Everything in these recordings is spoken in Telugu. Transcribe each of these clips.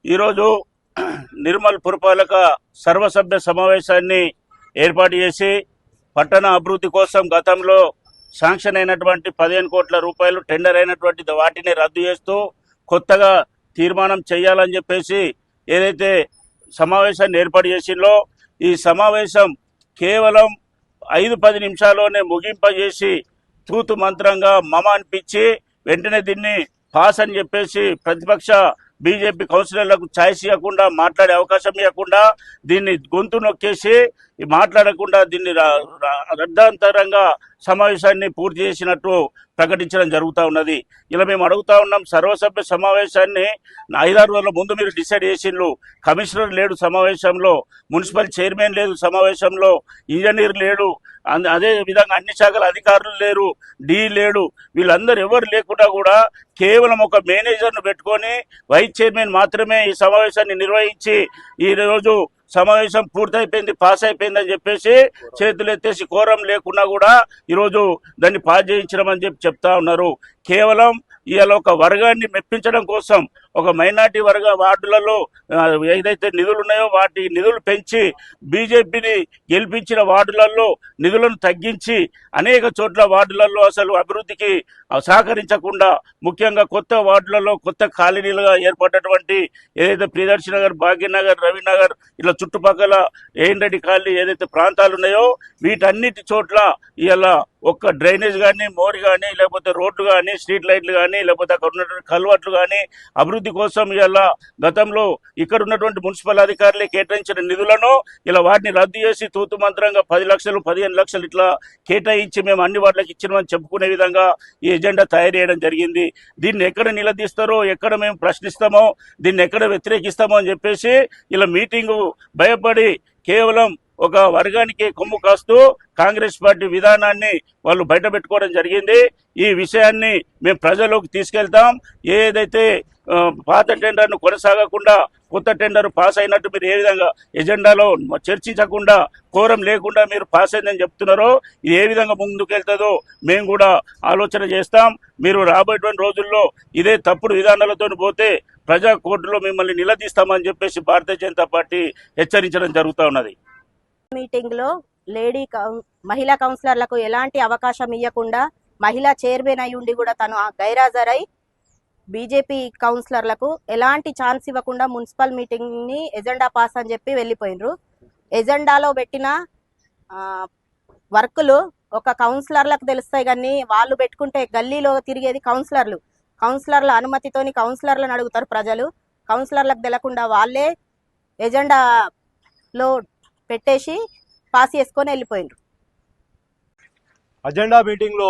ఈరోజు నిర్మల్ పురపాలక సర్వసభ్య సమావేశాన్ని ఏర్పాటు చేసి పట్టణ అభివృద్ధి కోసం గతంలో శాంక్షన్ అయినటువంటి 15 కోట్ల రూపాయలు టెండర్ అయినటువంటి వాటిని రద్దు చేస్తూ కొత్తగా తీర్మానం చేయాలని చెప్పేసి ఏదైతే సమావేశాన్ని ఏర్పాటు చేసిందో ఈ సమావేశం కేవలం 5-10 నిమిషాల్లోనే ముగింపజేసి తూతు మంత్రంగా మమ అనిపించి వెంటనే దీన్ని పాస్ అని చెప్పేసి ప్రతిపక్ష బీజేపీ కౌన్సిలర్లకు ఛాయిస్ ఇవ్వకుండా మాట్లాడే అవకాశం ఇవ్వకుండా దీన్ని గొంతు నొక్కేసి మాట్లాడకుండా దీన్ని రద్దాంతరంగా సమావేశాన్ని పూర్తి చేసినట్టు ప్రకటించడం జరుగుతూ ఉన్నది. ఇలా మేము అడుగుతా ఉన్నాం, సర్వసభ్య సమావేశాన్ని 5-6 రోజుల ముందు మీరు డిసైడ్ చేసిండ్రు. కమిషనర్ లేడు సమావేశంలో, మున్సిపల్ చైర్మన్ లేదు సమావేశంలో, ఇంజనీర్ లేడు, అదే విధంగా అన్ని శాఖల అధికారులు లేరు, డి లేడు. వీళ్ళందరూ ఎవరు లేకుండా కూడా కేవలం ఒక మేనేజర్ను పెట్టుకొని వైస్ చైర్మన్ మాత్రమే ఈ సమావేశాన్ని నిర్వహించి ఈరోజు సమావేశం పూర్తయిపోయింది, పాస్ అయిపోయిందని చెప్పేసి చేతులు ఎత్తేసి కోరం లేకున్నా కూడా ఈరోజు దాన్ని పాస్ చేయించడం అని చెప్తా ఉన్నారు. కేవలం ఇవాళ ఒక వర్గాన్ని మెప్పించడం కోసం ఒక మైనార్టీ వార్డులలో ఏదైతే నిధులు ఉన్నాయో వాటి నిధులు పెంచి బీజేపీని గెలిపించిన వార్డులలో నిధులను తగ్గించి అనేక చోట్ల వార్డులలో అసలు అభివృద్ధికి సహకరించకుండా ముఖ్యంగా కొత్త వార్డులలో కొత్త కాలనీలుగా ఏర్పడినటువంటి ఏదైతే ప్రియదర్శి నగర్, భాగ్యనగర్, రవినగర్ ఇలా చుట్టుపక్కల ఏఎన్ కాలనీ ఏదైతే ప్రాంతాలు ఉన్నాయో వీటన్నిటి చోట్ల ఇలా ఒక్క డ్రైనేజ్ కానీ, మోరి కానీ, లేకపోతే రోడ్లు కానీ, స్ట్రీట్ లైట్లు కానీ, లేకపోతే అక్కడ ఉన్నటువంటి కల్వర్ట్లు కానీ అభివృద్ధి కోసం ఇలా గతంలో ఇక్కడ ఉన్నటువంటి మున్సిపల్ అధికారులే కేటాయించిన నిధులను ఇలా వాటిని రద్దు చేసి తూతు మంత్రంగా 10 లక్షలు 15 లక్షలు ఇట్లా కేటాయించి మేము అన్ని వాటికి ఇచ్చినామని చెప్పుకునే విధంగా ఈ ఎజెండా తయారు చేయడం జరిగింది. దీన్ని ఎక్కడ నిలదీస్తారో, ఎక్కడ మేము ప్రశ్నిస్తామో, దీన్ని ఎక్కడ వ్యతిరేకిస్తామో అని చెప్పేసి ఇలా మీటింగు భయపడి కేవలం ఒక వర్గానికి కొమ్ము కాస్తూ కాంగ్రెస్ పార్టీ విధానాన్ని వాళ్ళు బయట పెట్టుకోవడం జరిగింది. ఈ విషయాన్ని మేము ప్రజల్లోకి తీసుకెళ్తాం. ఏదైతే పాత టెండర్ను కొనసాగకుండా కొత్త టెండర్ పాస్ అయినట్టు మీరు ఏ విధంగా ఎజెండాలో చర్చించకుండా కోరం లేకుండా మీరు పాస్ అయిందని చెప్తున్నారో ఇది ఏ విధంగా ముందుకెళ్తుందో మేము కూడా ఆలోచన చేస్తాం. మీరు రాబోయేటువంటి రోజుల్లో ఇదే తప్పుడు విధానాలతో పోతే ప్రజా కోర్టులో మిమ్మల్ని నిలదీస్తామని చెప్పేసి భారతీయ జనతా పార్టీ హెచ్చరించడం జరుగుతూ ఉన్నది. మీటింగ్ లో మహిళా కౌన్సిలర్లకు ఎలాంటి అవకాశం ఇవ్వకుండా మహిళా చైర్మన్ అయి ఉండి కూడా తను గైరాజరై బీజేపీ కౌన్సిలర్లకు ఎలాంటి ఛాన్స్ ఇవ్వకుండా మున్సిపల్ మీటింగ్ ని ఎజెండా పాస్ అని చెప్పి వెళ్ళిపోయినరు. ఎజెండాలో పెట్టిన వర్కులు ఒక కౌన్సిలర్లకు తెలుస్తాయి కానీ వాళ్ళు పెట్టుకుంటే గల్లీలో తిరిగేది కౌన్సిలర్ల అనుమతితోని కౌన్సిలర్లను అడుగుతారు ప్రజలు. కౌన్సిలర్లకు తెలకుండా వాళ్ళే ఎజెండాలో పెట్టేసి పాస్ చేసుకొని వెళ్ళిపోయినరు. అజెండా మీటింగ్ లో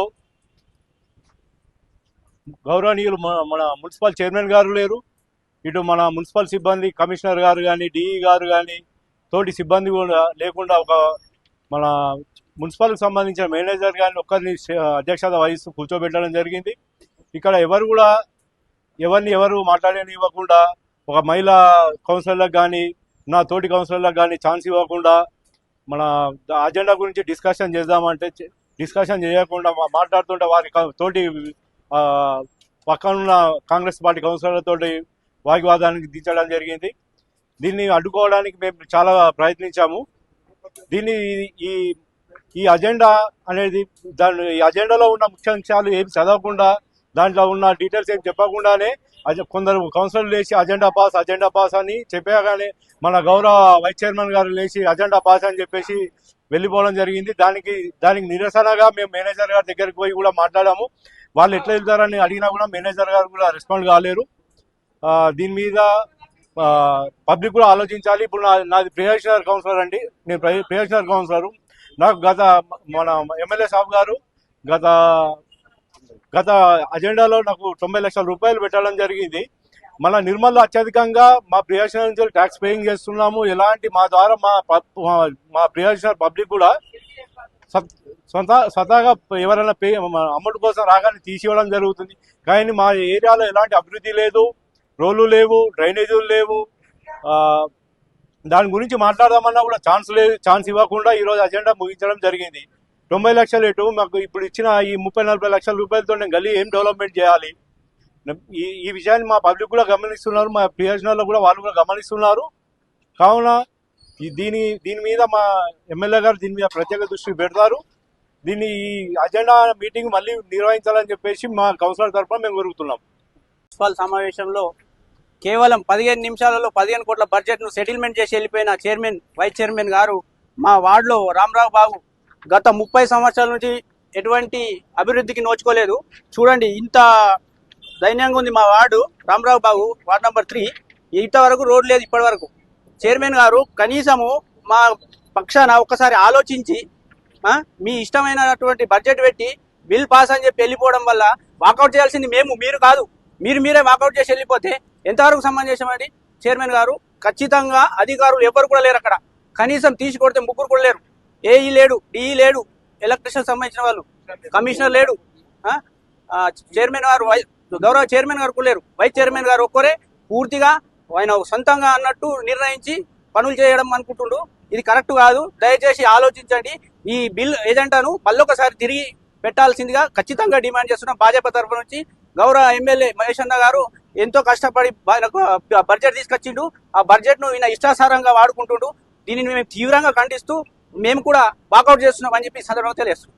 గౌరవనీయులు మన మున్సిపల్ చైర్మన్ గారు లేరు, ఇటు మన మున్సిపల్ సిబ్బంది కమిషనర్ గారు కానీ, డిఈ గారు కానీ, తోటి సిబ్బంది కూడా లేకుండా ఒక మన మున్సిపల్కి సంబంధించిన మేనేజర్ కానీ ఒక్కరిని అధ్యక్షత వహిస్తూ కూర్చోబెట్టడం జరిగింది. ఇక్కడ ఎవరు మాట్లాడనివ్వకుండా ఒక మహిళా కౌన్సిలర్లకు కానీ నా తోటి కౌన్సిలర్లకు కానీ ఛాన్స్ ఇవ్వకుండా మన అజెండా గురించి డిస్కషన్ చేద్దామంటే డిస్కషన్ చేయకుండా మాట్లాడుతుంటే వారి తోటి పక్కనున్న కాంగ్రెస్ పార్టీ కౌన్సిలర్లతో వాగ్వాదానికి దించడం జరిగింది. దీన్ని అడ్డుకోవడానికి మేము చాలా ప్రయత్నించాము. దీన్ని ఈ అజెండా అనేది ఈ అజెండాలో ఉన్న ముఖ్యాంశాలు ఏమి చదవకుండా దాంట్లో ఉన్న డీటెయిల్స్ ఏం చెప్పకుండానే కొందరు కౌన్సిలర్లు లేచి అజెండా పాస్ అని చెప్పగానే మన గౌరవ వైస్ చైర్మన్ గారు లేచి అజెండా పాస్ అని చెప్పేసి వెళ్ళిపోవడం జరిగింది. దానికి నిరసనగా మేము మేనేజర్ గారి దగ్గరికి పోయి కూడా మాట్లాడాము. వాళ్ళు ఎట్లా వెళ్తారని అడిగినా కూడా మేనేజర్ గారు కూడా రెస్పాండ్ కాలేరు. దీని మీద పబ్లిక్ కూడా ఆలోచించాలి. ఇప్పుడు నాది ప్రియాషనర్ కౌన్సిలర్ అండి, నేను ప్రియాషనర్ కౌన్సిలర్. నాకు మన ఎమ్మెల్యే సాబ్ గారు గత అజెండాలో నాకు 90 లక్షల రూపాయలు పెట్టడం జరిగింది. మళ్ళీ నిర్మల్లో అత్యధికంగా మా ప్రియాషనర్ నుంచి ట్యాక్స్ పేయింగ్ చేస్తున్నాము. ఎలాంటి మా ద్వారా మా ప్రియాషనర్ పబ్లిక్ కూడా స్వతహాగా ఎవరైనా అమౌంట్ కోసం రాగానే తీసివ్వడం జరుగుతుంది. కానీ మా ఏరియాలో ఎలాంటి అభివృద్ధి లేదు, రోడ్లు లేవు, డ్రైనేజీలు లేవు. దాని గురించి మాట్లాడదామన్నా కూడా ఛాన్స్ ఇవ్వకుండా ఈరోజు అజెండా ముగించడం జరిగింది. 90 లక్షలు ఎటు, మాకు ఇప్పుడు ఇచ్చిన ఈ 30-40 లక్షల రూపాయలతో నేను గల్లీ ఏం డెవలప్మెంట్ చేయాలి? ఈ విషయాన్ని మా పబ్లిక్ కూడా గమనిస్తున్నారు, మా ప్రియాజనాల్లో కూడా వాళ్ళు కూడా గమనిస్తున్నారు. కావున దీని మీద మా ఎమ్మెల్యే గారు దీని మీద ప్రత్యేక దృష్టి పెడతారు. దీన్ని ఈ అజెండా మీటింగ్ మళ్ళీ నిర్వహించాలని చెప్పేసి మా కౌన్సిలర్ తరఫున మేము కోరుతున్నాం. మున్సిపల్ సమావేశంలో కేవలం 15 నిమిషాలలో 15 కోట్ల బడ్జెట్ను సెటిల్మెంట్ చేసి వెళ్ళిపోయిన చైర్మన్, వైస్ చైర్మన్ గారు మా వార్డులో రామరావు బాబు గత 30 సంవత్సరాల నుంచి ఎటువంటి అభివృద్ధికి నోచుకోలేదు. చూడండి, ఇంత దైన్యంగా ఉంది మా వార్డు. రామరావు బాబు వార్డు నెంబర్ 3, ఇంతవరకు రోడ్ లేదు ఇప్పటి వరకు. చైర్మన్ గారు కనీసము మా పక్షాన ఒక్కసారి ఆలోచించి మీ ఇష్టమైనటువంటి బడ్జెట్ పెట్టి బిల్ పాస్ అని చెప్పి వెళ్ళిపోవడం వల్ల వాకౌట్ చేయాల్సింది మీరు కాదు. మీరే వాకౌట్ చేసి వెళ్ళిపోతే ఎంతవరకు సమంజసం అండి? చైర్మన్ గారు ఖచ్చితంగా అధికారులు ఎవరు కూడా లేరు అక్కడ. కనీసం తీసి కొడితే 3 కూడా లేరు. ఏఈ లేడు, డిఈ లేడు, ఎలక్ట్రిషియన్ సంబంధించిన వాళ్ళు, కమిషనర్ లేడు, చైర్మన్ గారు గౌరవ చైర్మన్ గారు కూడా లేరు. వైస్ చైర్మన్ గారు ఒక్కరే పూర్తిగా ఆయన సొంతంగా అన్నట్టు నిర్ణయించి పనులు చేయడం అనుకుంటుండు. ఇది కరెక్ట్ కాదు. దయచేసి ఆలోచించండి. ఈ బిల్ ఏజెండాను మళ్ళొకసారి తిరిగి పెట్టాల్సిందిగా ఖచ్చితంగా డిమాండ్ చేస్తున్నాం. భాజపా తరఫు నుంచి గౌరవ ఎమ్మెల్యే మహేష్ అన్న గారు ఎంతో కష్టపడి బడ్జెట్ తీసుకొచ్చిండు. ఆ బడ్జెట్ ను ఈయన ఇష్టాసారంగా వాడుకుంటుండు. దీనిని మేము తీవ్రంగా ఖండిస్తూ మేము కూడా వాకౌట్ చేస్తున్నాం అని చెప్పి సందర్భంగా తెలియజేస్తున్నాం.